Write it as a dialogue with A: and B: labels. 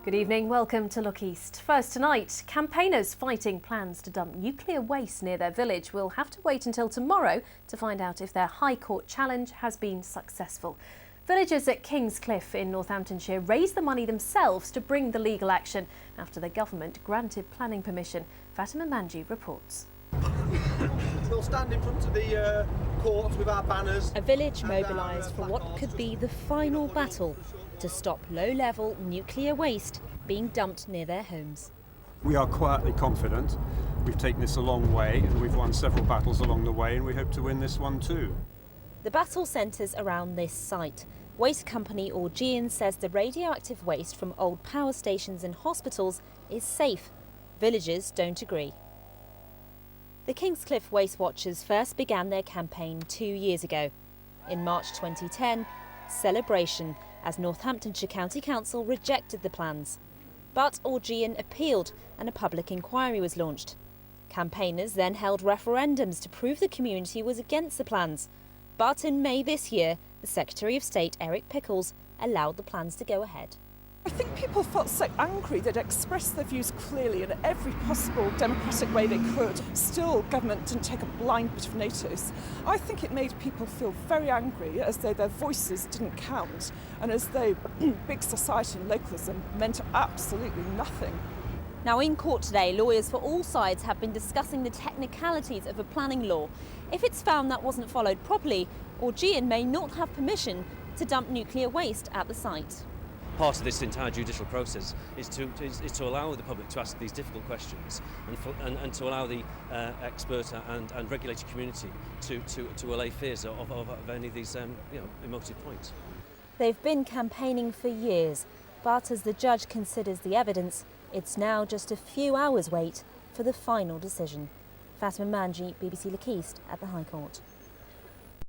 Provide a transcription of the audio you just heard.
A: Good evening, welcome to Look East. First tonight, campaigners fighting plans to dump nuclear waste near their village will have to wait until tomorrow to find out if their High Court challenge has been successful. Villagers at Cliffe in Northamptonshire raised the money themselves to bring the legal action after the government granted planning permission. Fatima Manji reports.
B: We'll stand in front of the court with our banners.
C: A village mobilised for what could be the final battle to stop low-level nuclear waste being dumped near their homes.
D: We are quietly confident. We've taken this a long way and we've won several battles along the way, and we hope to win this one too.
C: The battle centres around this site. Waste company Augean says the radioactive waste from old power stations and hospitals is safe. Villagers don't agree. The Cliffe Waste Watchers first began their campaign 2 years ago. In March 2010, celebration as Northamptonshire County Council rejected the plans. But Augean appealed and a public inquiry was launched. Campaigners then held referendums to prove the community was against the plans. But in May this year, the Secretary of State, Eric Pickles, allowed the plans to go ahead.
E: I think people felt so angry they'd expressed their views clearly in every possible democratic way they could. Still, government didn't take a blind bit of notice. I think it made people feel very angry, as though their voices didn't count and as though big society and localism meant absolutely nothing.
C: Now in court today, lawyers for all sides have been discussing the technicalities of a planning law. If it's found that wasn't followed properly, Augean may not have permission to dump nuclear waste at the site.
F: Part of this entire judicial process is to allow the public to ask these difficult questions and to allow the expert and regulated community to allay fears of any of these emotive points.
C: They've been campaigning for years, but as the judge considers the evidence, it's now just a few hours' wait for the final decision. Fatima Manji, BBC Look East at the High Court.